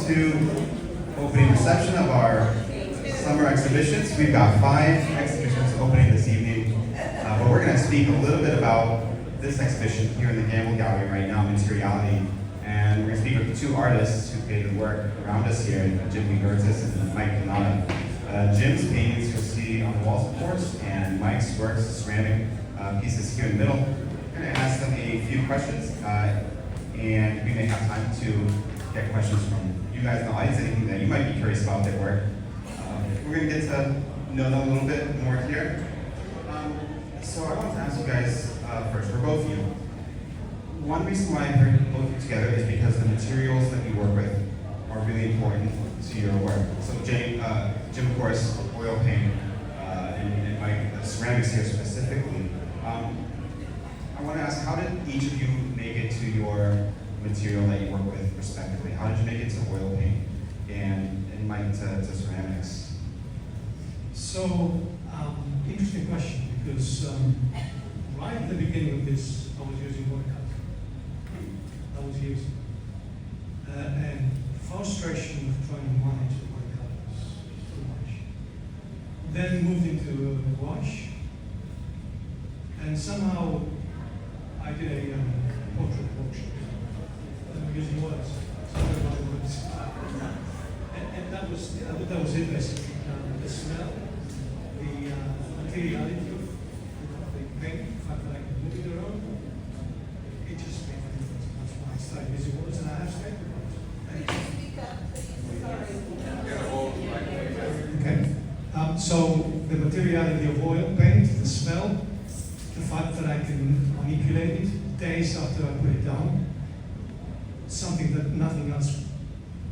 to opening reception of our summer exhibitions. We've got 5 exhibitions opening this evening, but we're going to speak a little bit about this exhibition here in the Gamble Gallery right now, Materiality. And we're going to speak with 2 artists who created work around us here, Jim Gigurtsis and Mike Cannata. Jim's paintings you'll see on the walls, of course, and Mike's works, ceramic pieces here in the middle. We're going to ask them a few questions, and we may have time to get questions from you guys in the audience, anything that you might be curious about their work. We're going to get to know them a little bit more here. So I want to ask you guys first, for both of you, one reason why I paired both of you together is because the materials that you work with are really important to your work. So Jim, of course, oil paint, and Mike, the ceramics here specifically. I want to ask, how did each of you make it to your material that you work with respectively? How did you make it to oil paint and Mike to ceramics? So, interesting question, because right at the beginning of this, I was using watercolor. And frustration of trying to manage the watercolors is too much. Then moved into gouache, and somehow I did a portrait. I'm using words. Something about words. And that was it basically. The smell, the materiality of the paint, the fact that I could move it around, it just made a difference. That's why I started using words, and I have stayed with words. Okay. So the materiality of oil paint, the smell, the fact that I can manipulate it days after I put it down, something that nothing else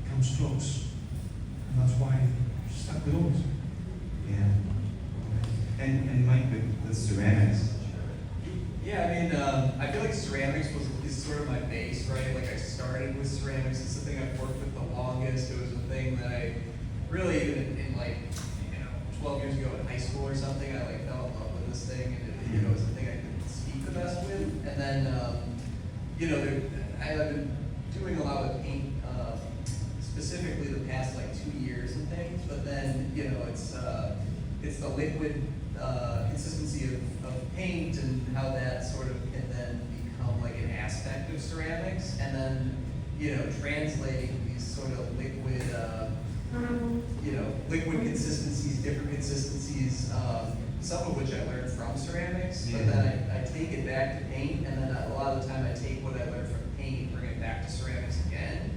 comes close. And that's why I stuck with oils. Yeah. And Mike, with the ceramics. Yeah, I mean, I feel like ceramics is sort of my base, right? Like I started with ceramics. It's the thing I've worked with the longest. It was a thing that I really, in like, 12 years ago in high school or something, I like fell in love with this thing, and it was the thing I could speak the best with. And then, I've been doing a lot with paint, specifically the past like 2 years and things. But then, it's the liquid consistency of paint and how that sort of can then become like an aspect of ceramics, and then translating these sort of liquid liquid consistencies, different consistencies, some of which I learned from ceramics, but then I take it back to paint, and then a lot of the time I take what I learned from paint, bring it back to ceramics again.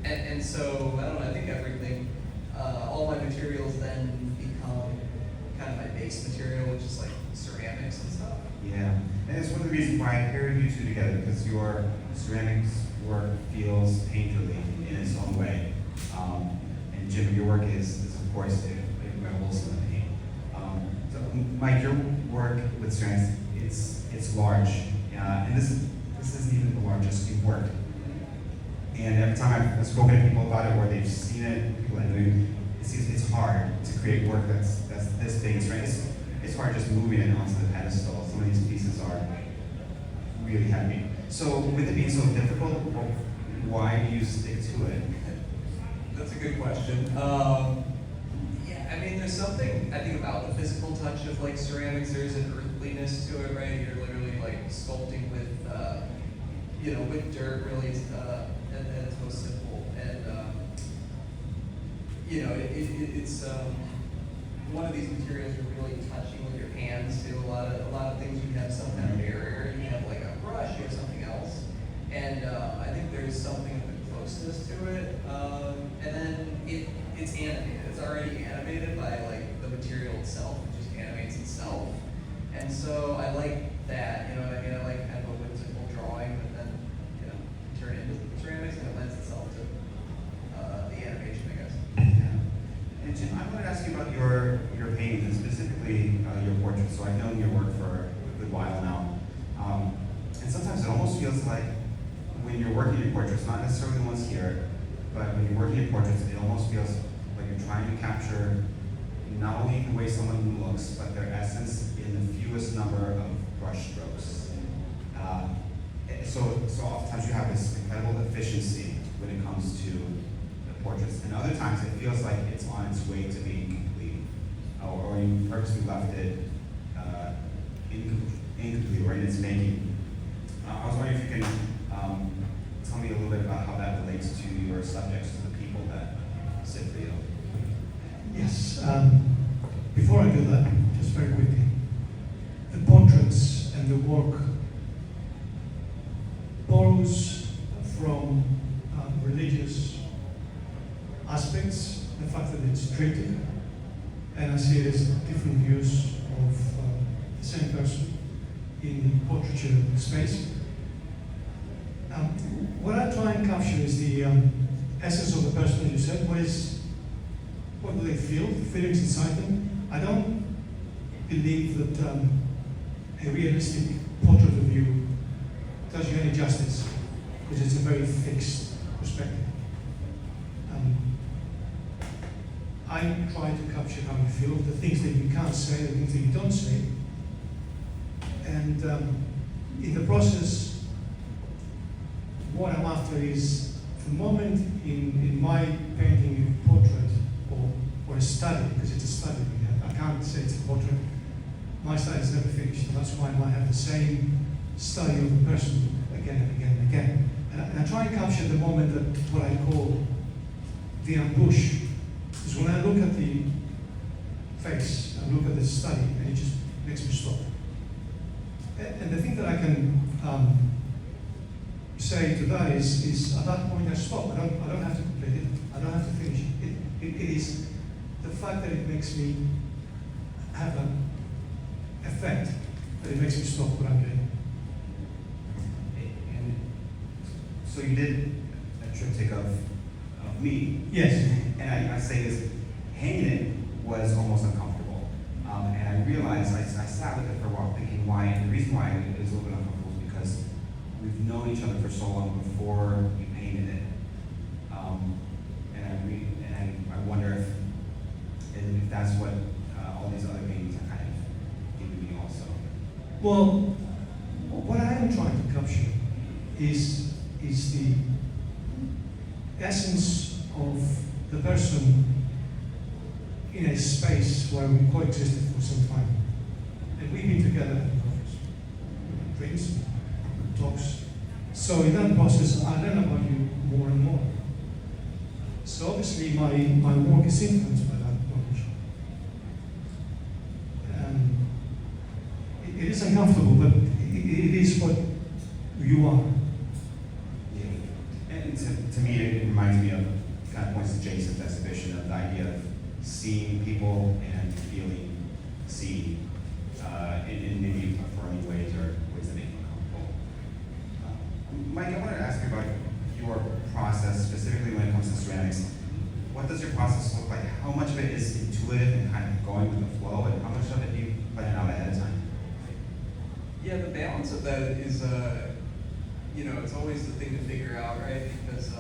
And so, I don't know, I think everything, all my materials then become kind of my base material, which is like ceramics and stuff. Yeah, and it's one of the reasons why I paired you 2 together, because your ceramics work feels painterly in its own way. And Jim, your work is of course, incredible in the paint. So Mike, your work with ceramics, it's large, and this isn't even the largest you've worked. And every time I've spoken to people about it, or they've seen it, people I know, it's hard to create work that's this big. It's hard just moving it onto the pedestal. Some of these pieces are really heavy. So with it being so difficult, why do you stick to it? That's a good question. Yeah, I mean, there's something I think about the physical touch of like ceramics. There's an earthliness to it, right? You're literally like sculpting with, with dirt, really, at its most simple. And it's one of these materials you're really touching with your hands. To a lot of things you have some kind of barrier. You have like a brush, you have something else, and I think there's something of a closeness to it. And then it's animated. It's already animated by like the material itself. It just animates itself. And so I like that. You know what I mean? I like kind of a whimsical drawing, but then turn into ceramics, and it lends itself to the animation, I guess. Yeah. And Jim, I wanted to ask you about your paintings, and specifically your portraits. So I've known your work for a good while now, and sometimes it almost feels like when you're working your portraits, not necessarily the ones here, but when you're working your portraits, it almost feels like you're trying to capture not only the way someone looks, but their essence in the fewest number of brush strokes. So oftentimes you have this incredible efficiency when it comes to the portraits. And other times it feels like it's on its way to being complete, or you purposely left it incomplete or in its making. I was wondering if you can tell me a little bit about how that relates to your subjects, to the people that sit for you. Yes. Before I do that, just very quickly, the portraits and the work borrows from religious aspects, the fact that it's treated, and I see it as different views of the same person in the portraiture space. What I try and capture is the essence of the person, as you said. What do they feel, the feelings inside them? I don't believe that a realistic portrait of you does you any justice, because it's a very fixed perspective. I try to capture how you feel, the things that you can't say, the things that you don't say. And in the process, what I'm after is the moment in my painting a portrait or a study, because it's a study, I can't say it's a portrait. My study is never finished, and that's why I might have the same study of the person again and again and again. And I try and capture the moment that what I call the ambush. Because when I look at the face, I look at the study, and it just makes me stop. And the thing that I can say to that is at that point I stop. I don't have to complete it. I don't have to finish it. It is the fact that it makes me have an effect, that it makes me stop what I'm doing. And so you did a triptych of me. Yes. And I say this, hanging it was almost uncomfortable. And I realized, I sat with it for a while thinking why, and the reason why it was a little bit uncomfortable is because we've known each other for so long before you painted it. And I wonder if that's what all these other paintings are kind of giving me also. Well, what I am trying to capture is the essence of the person in a space where we coexisted for some time. And we've been together in coffees, drinks, talks. So in that process, I learn about you more and more. So obviously my work is influenced by that knowledge. It is uncomfortable, but it is what you are. Yeah. And to me, it reminds me of, kind of points to Jason's exhibition of the idea of seeing people and feeling seen in maybe affirming ways or ways that make you uncomfortable. Mike, I wanted to ask you about your process, specifically when it comes to ceramics. What does your process look like? How much of it is intuitive and kind of going with the flow, and how much of it do you plan out ahead of time? Yeah, the balance of that is, it's always the thing to figure out, right? Because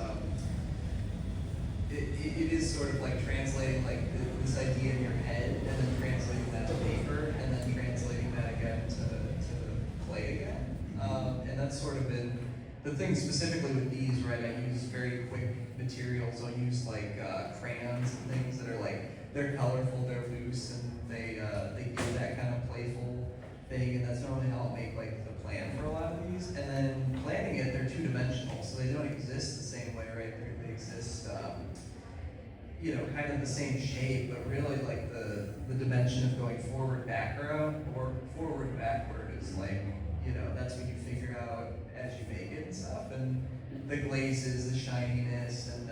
it is sort of like translating like this idea in your head, and then translating that to paper, and then translating that again to clay again. And that's sort of been the thing specifically with these, right? I use very quick materials. I'll use like crayons and things that are like, they're colorful, they're loose, and they give that kind of playful thing, and that's normally how I'll make like the plan for a lot of these. And then planning it, they're two-dimensional, so they don't exist the same way, right? They exist, kind of the same shape, but really like the dimension of going forward, background, or forward, backward is like, that's what you figure out as you make it and stuff, and the glazes, the shininess, and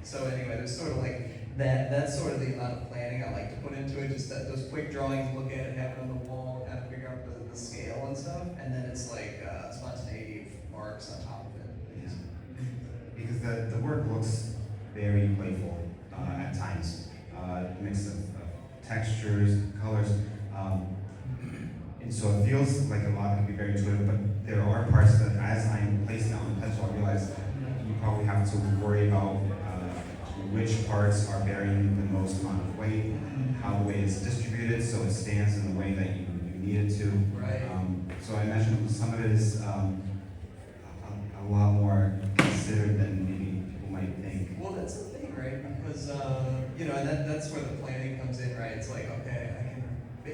so anyway, there's sort of like that's sort of the amount of planning I like to put into it, just those quick drawings, look at it, have it on the wall, kind of figure out the scale and stuff, and then it's like spontaneity of marks on top of it. Yeah. Because the work looks very playful at times, mix of textures, colors. And so it feels like a lot can be very intuitive, but there are parts that as I'm placing it on the pencil, I realize you probably have to worry about which parts are bearing the most amount of weight, how the weight is distributed so it stands in the way that you need it to. Right. So I imagine some of it is a lot more considered than maybe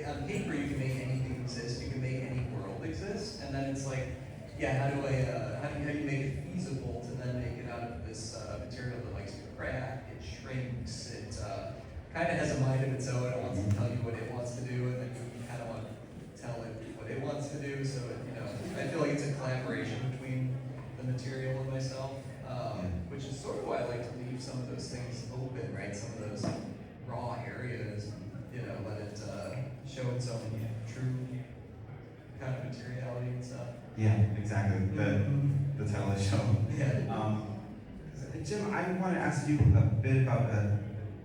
on paper you can make anything exist, you can make any world exist, and then it's like, yeah, how do you make it feasible to then make it out of this material that likes to crack, it shrinks, it kind of has a mind of its own, it wants to tell you what it wants to do, and then you kind of want to tell it what it wants to do, so, I feel like it's a collaboration between the material and myself, which is sort of why I like to leave some of those things open, right, some of those raw areas, let it show its own true kind of materiality and stuff. Yeah, exactly. The title of the show. Yeah. Jim, I want to ask you a bit about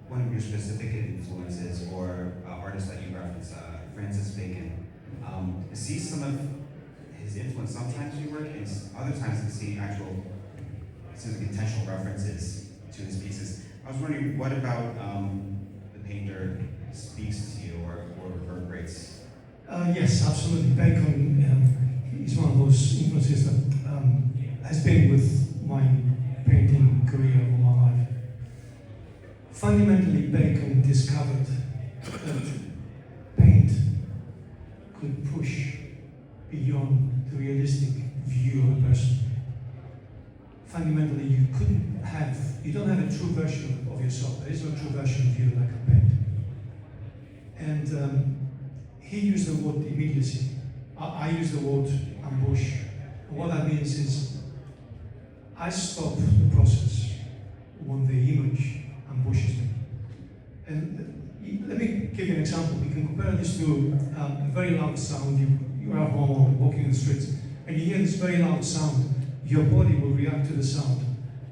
one of your specific influences or artists that you reference, Francis Bacon. See some of his influence sometimes in your work, and other times you see actual, intentional references to his pieces. I was wondering, what about the painter speaks to you or reverberates? Yes, absolutely. Bacon is one of those influences that has been with my painting career all my life. Fundamentally, Bacon discovered that paint could push beyond the realistic view of a person. Fundamentally, you don't have a true version of yourself. There is no true version of you like a paint. And he used the word immediacy. I use the word ambush. And what that means is I stop the process when the image ambushes me. And let me give you an example. We can compare this to a very loud sound. You're at home or walking in the streets, and you hear this very loud sound. Your body will react to the sound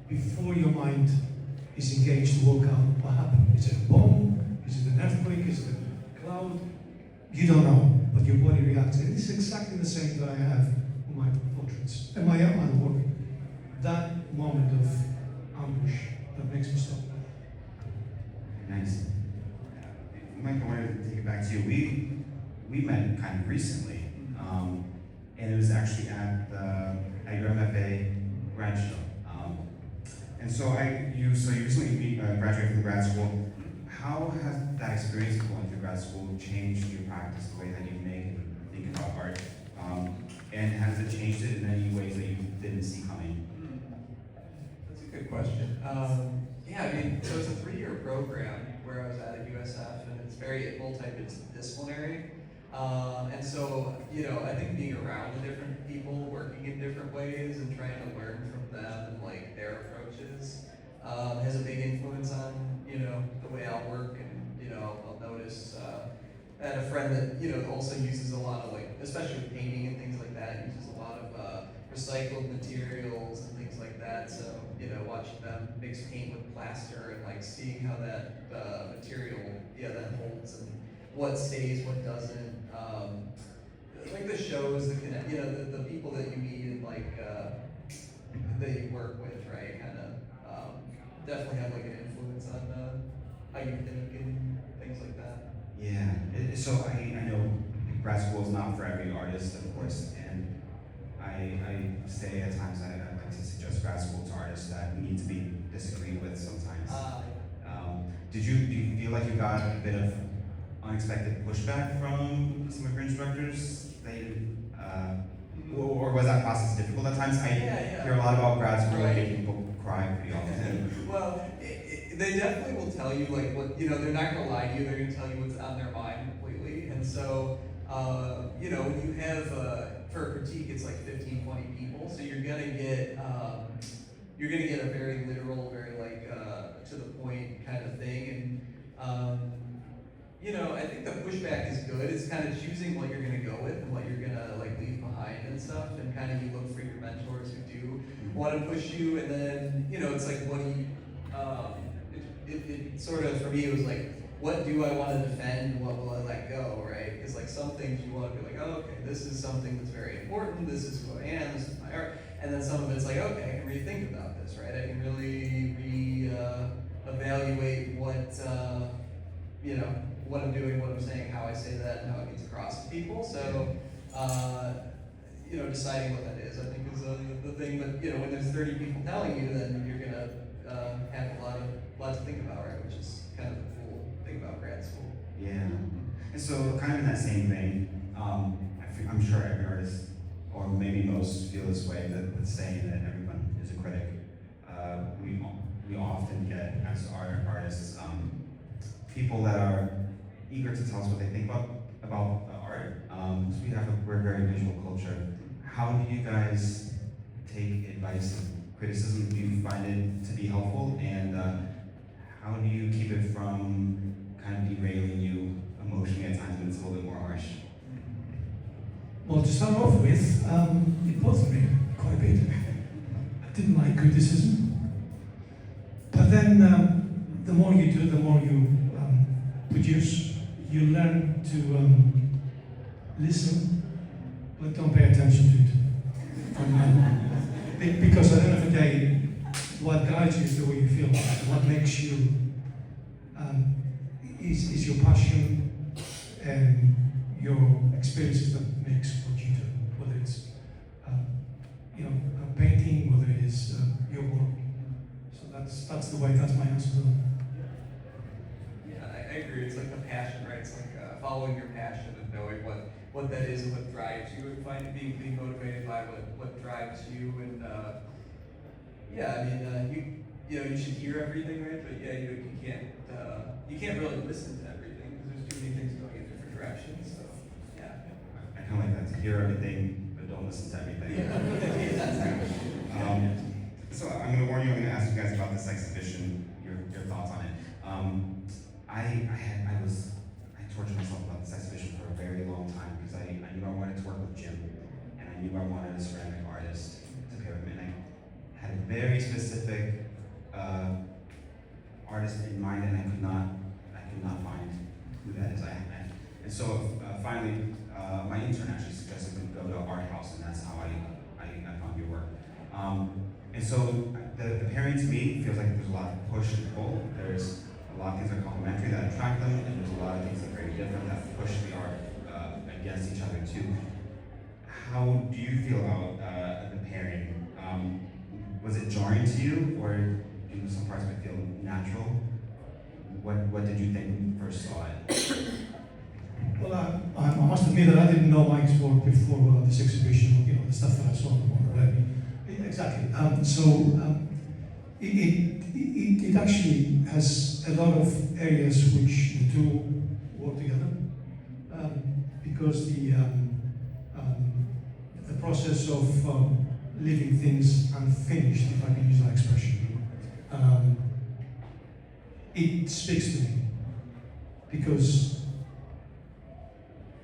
before your mind is engaged to work out what happened. Is it a bomb? Is it an earthquake? Is it a cloud? You don't know, but your body reacts. And it's exactly the same that I have on my portraits and my work. That moment of ambush that makes me stop. Nice. Mike, I wanted to take it back to you. We met kind of recently, and it was actually at your MFA grad show. And so you recently graduated from grad school. How has that experience of going through grad school changed your practice, the way that you make and think about art? And has it changed it in any ways that you didn't see coming? That's a good question. So it's a 3-year program where I was at USF, and it's very multidisciplinary. And so, I think being around the different people working in different ways and trying to learn from them and like their approaches has a big influence on, the way I'll work. And, I'll notice, I had a friend that, also uses a lot of especially with painting and things like that, uses a lot of recycled materials and things like that. So, watching them mix paint with plaster and seeing how that material, that holds and what stays, what doesn't. The shows, the people that you meet and that you work with, right? Kind of definitely have an influence on how you think and things like that. Yeah. So I know grad school is not for every artist, of course, and I say at times I like to suggest grad school to artists that need to be disagreed with sometimes. Do you feel like you got a bit of unexpected pushback from some of your instructors? Or was that process difficult at times? I hear a lot about grad school making people cry pretty often. Well, they definitely will tell you what, they're not going to lie to you, they're going to tell you what's on their mind completely. And so, when you have, for a critique, it's 15, 20 people, so you're going to get a very literal, very to the point kind of thing. And, I think the pushback is good. It's kind of choosing what you're going to go with and what you're going to leave behind and stuff. And kind of you look for your mentors who do want to push you. And then, it's what do you, it sort of, for me, it was what do I want to defend and what will I let go, right? Because some things you want to be oh, okay, this is something that's very important. This is who I am. This is my art. And then some of it's okay, I can rethink about this, right? I can really evaluate what I'm doing, what I'm saying, how I say that, and how it gets across to people. So, deciding what that is, I think, is the thing. But when there's 30 people telling you, then you're gonna have a lot to think about, right? Which is kind of the cool thing about grad school. Yeah. And so, kind of in that same vein, I'm sure every artist, or maybe most, feel this way, that saying that everyone is a critic. We often get, as artists, people that are eager to tell us what they think about art. So we're a very visual culture. How do you guys take advice and criticism? Do you find it to be helpful? And how do you keep it from kind of derailing you emotionally at times when it's a little bit more harsh? Well, to start off with, it bothered me quite a bit. I didn't like criticism. But then, the more you do, the more you produce, you learn to listen, but don't pay attention to it. Because at the end of the day, what guides you is the way you feel. What makes you is your passion and your experiences that makes what you do. Whether it's a painting, whether it is your work. So that's the way. That's my answer to that. Yeah, I agree. It's like the passion, right? It's like following your passion and knowing what that is and what drives you, and being motivated by what drives you. And yeah, I mean, you should hear everything, right? But yeah, you can't really listen to everything because there's too many things going in different directions. So yeah. I kind of like that, to hear everything, but don't listen to everything. So I'm going to warn you, I'm going to ask you guys about this exhibition, your thoughts on it. I tortured myself about this exhibition for a very long time because I knew I wanted to work with Jim, and I knew I wanted a ceramic artist to pair with me, and I had a very specific artist in mind, and I could not find who that is. And so finally, my intern actually suggested we go to Art House, and that's how I found your work. And so the pairing to me feels like there's a lot of push and pull. There's a lot of things that are complementary that attract them, and there's a lot of things that are very different that push the art against each other too. How do you feel about the pairing? Was it jarring to you, or do some parts of it feel natural? What did you think when you first saw it? Well, I must admit that I didn't know Mike's work before this exhibition. The stuff that I saw on the web. Exactly. It actually has a lot of areas which the two work together, because the process of leaving things unfinished, if I can use that expression, it speaks to me, because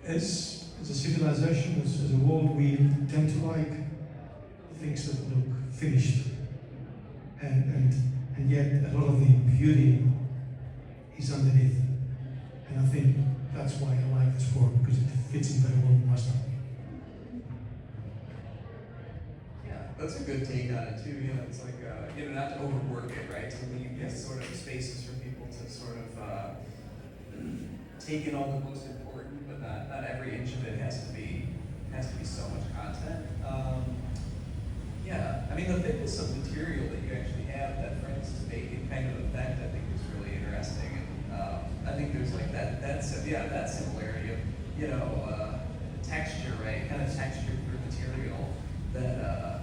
as a civilization, as a world, we tend to like things that look finished, and yet a lot of the beauty is underneath. And I think that's why I like this work, because it fits in very well with my style. Yeah, that's a good take on it too. It's like not to overwork it, right? To leave sort of spaces for people to sort of take in all the most important, but not every inch of it has to be so much content. Yeah, I mean, the thickness of material that you actually have that Francis is making kind of effect, I think, is really interesting. And I think there's like that similarity of, texture, right? Kind of texture through material that,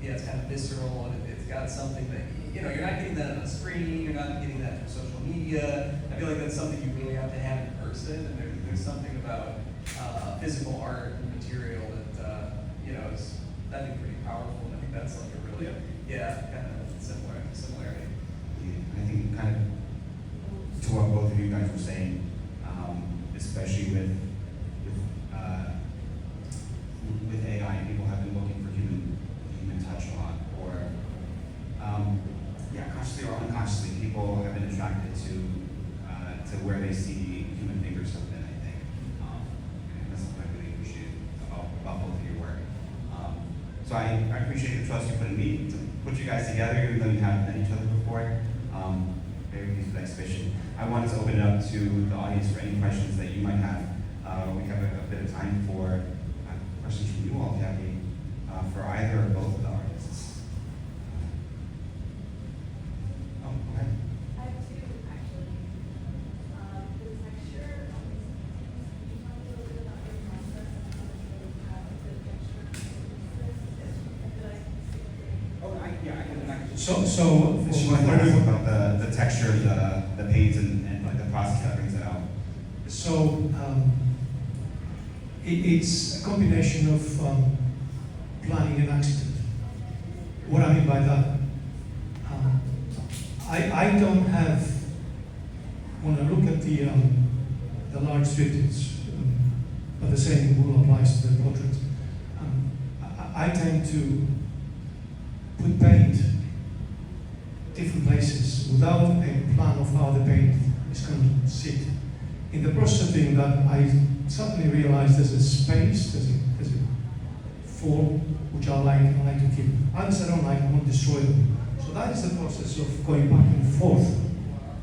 it's kind of visceral, and it's got something that, you're not getting that on the screen, you're not getting that through social media. I feel like that's something you really have to have in person, and there's something about physical art and material that, is, I think, pretty powerful. And I think that's like a really, kind of similarity. Yeah, I think kind of to what both of you guys were saying, especially with AI, people have been looking for human touch a lot, or consciously or unconsciously, people have been attracted to where they see human fingers have been, I think. And that's something I really appreciate about both of your work. So I appreciate the trust you put in me to put you guys together, even though you haven't met each other before. Very pleased with the exhibition. I wanted to open it up to the audience for any questions that you might have. We have a bit of time for questions from you all, if you have any, for either or both of the artists. Oh, go ahead. I have two, actually. The texture I can. So She wanted to ask about the texture, the paints, and like the process that brings it out. So it's a combination of planning and accident. What I mean by that, I don't have, when I look at the large triptychs, but the same rule applies to the portraits, I tend to put paint different places without a plan of how the paint is going to sit. In the process of doing that, I suddenly realized there's a space, there's a form which I like to keep. Others I don't like, I want to destroy them. So that is the process of going back and forth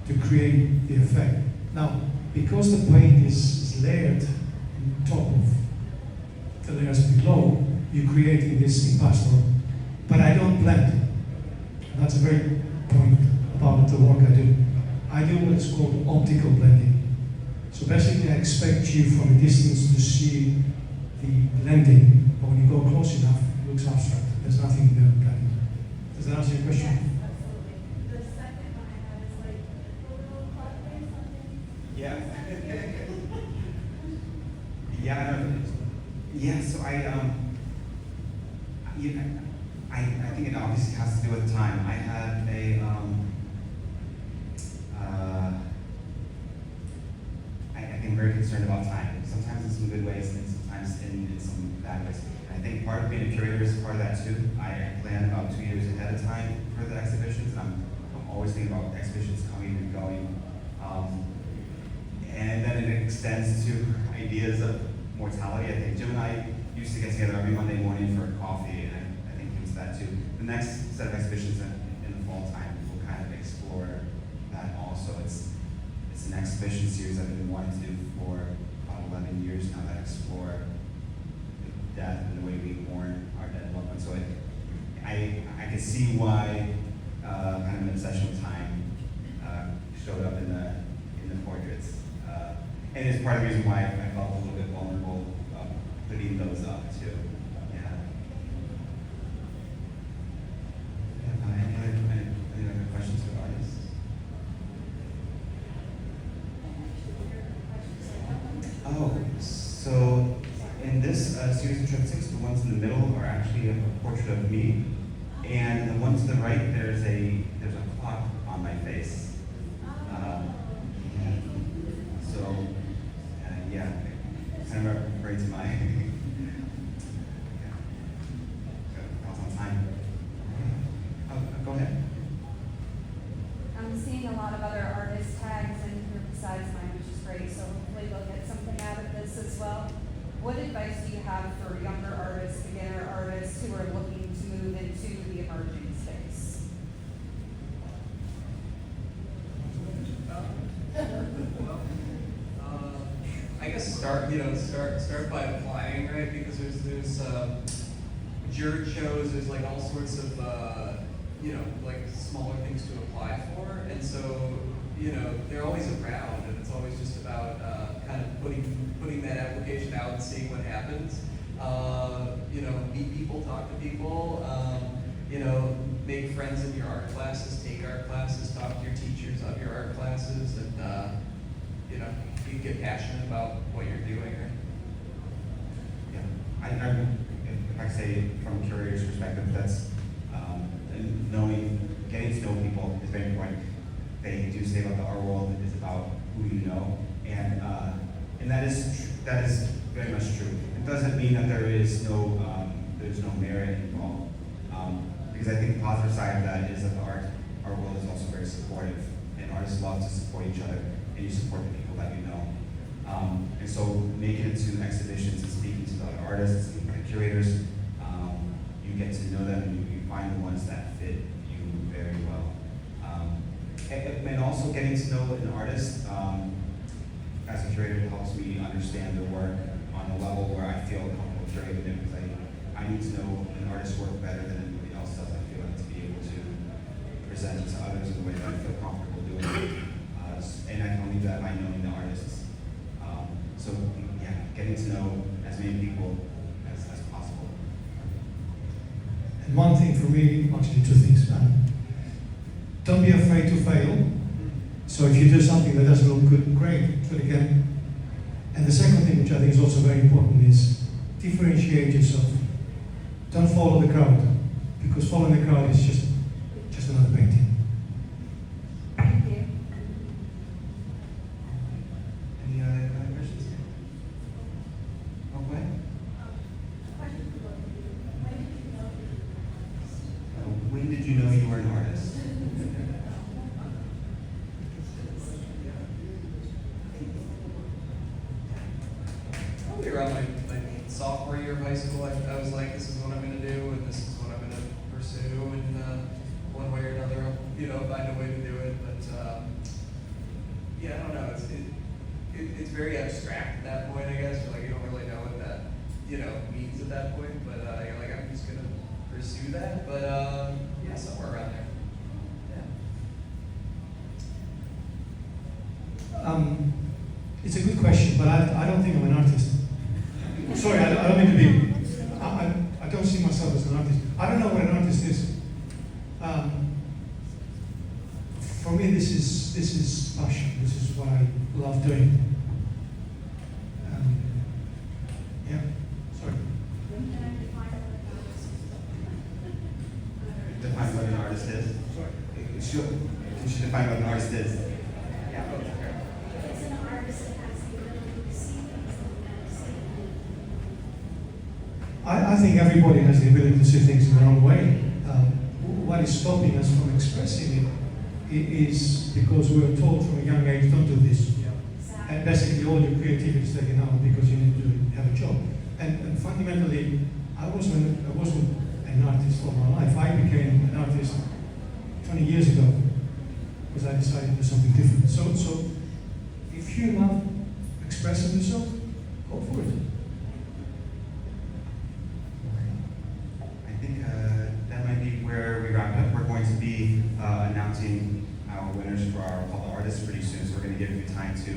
to create the effect. Now, because the paint is layered on top of the layers below, you're creating this impasto. But I don't blend. And that's a very point about the work I do. I do what's called optical blending. So basically, I expect you from a distance to see the blending, but when you go close enough, it looks abstract. There's nothing there blending. Does that answer your question? Absolutely. The second one I had is like a little cloudway something. Yeah. Yeah. So I think it obviously has to do with time. I had I think very concerned about time. Sometimes in some good ways, and sometimes in some bad ways. And I think part of being a curator is part of that too. I plan about 2 years ahead of time for the exhibitions, and I'm always thinking about exhibitions coming and going. And then it extends to ideas of mortality. I think Jim and I used to get together every Monday morning for coffee, and I think he was that too. The next set of exhibitions in the fall time will kind of explore that also. It's an exhibition series I've been wanting to do for about 11 years now that explore death and the way we mourn our dead loved ones. So I can see why kind of an obsession with time showed up in the portraits. And it's part of the reason why I felt a little bit vulnerable putting those up too. Yeah. Any other questions for the audience? Oh, so in this series of triptychs, the ones in the middle are actually a portrait of me, and the ones to the right, there's a clock on my face. Yeah, kind of referring to my thoughts on time. Go ahead. I'm seeing a lot of other artist tags in here besides mine, which is great, so hopefully they'll get something out of this as well. What advice do you have for younger artists, beginner artists who are looking to move into the emerging space? I guess start by applying, right? Because there's jury shows, there's like all sorts of like smaller things to apply for, and so they're always around, and it's always just about kind of putting that application out and seeing what happens. Meet people, talk to people. Make friends in your art classes, take art classes, talk to your teachers of your art classes, and you get passionate about what you're doing, right? Yeah, if I say from a curator's perspective, that's getting to know people is very important. They do say about the art world is about who you know, and that is very much true. It doesn't mean that there's no merit involved, because I think the positive side of that is that the art world is also very supportive, and artists love to support each other, and you support the people that you know. And so making it to exhibitions and speaking to the other artists, speaking to curators, you get to know them, and you find the ones that fit you very well. And also getting to know an artist as a curator helps me understand their work on a level where I feel comfortable curating it, because I need to know an artist's work better than anybody else does. I feel like to be able to present it to others in the way that I feel comfortable doing it. And I can only do that by knowing the artists. So yeah, getting to know as many people as possible. And one thing for me, actually two things. Don't be afraid to fail. So if you do something that doesn't look good, great, do it again. And the second thing, which I think is also very important, is differentiate yourself. Don't follow the crowd, because following the crowd is just another painting. Thank you. Any other questions? Oh, go ahead. When did you know you were an artist? Probably around my sophomore year of high school, I was like, this is what I'm going to do, and this is what I'm going to pursue, and one way or another, I'll find a way to do it. But yeah, I don't know. It's very abstract at that point, I guess. You're like, you don't really know what that means at that point. But you're like, I'm just going to pursue that. But yeah, somewhere around there. Yeah. It's a good question, but I don't think I'm an artist. Sorry, I don't mean to be. I don't see myself as an artist. I don't know what an artist is. For me, this is passion. This is what I love doing. Yeah. Sorry. Define what an artist is. Sorry. Sure. You should define what an artist is. Yeah. It's an artist that has the ability to see things that we never see. I think everybody has the ability to see things in their own way. What is stopping us from expressing it is because we were told from a young age, don't do this. And basically all your creativity is taken out because you need to have a job. And fundamentally, I wasn't an artist all my life. I became an artist 20 years ago because I decided to do something different. So if you love expressing yourself, go for it. I think that might be where we wrap it up. We're going to be announcing our winners for our Call to Artists pretty soon, so we're going to give you time to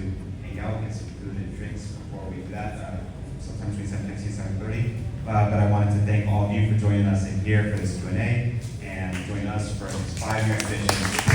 hang out, get some food and drinks before we do that, sometime between 7:15 and 7:30. But I wanted to thank all of you for joining us in here for this Q&A and joining us for this 5-year exhibition.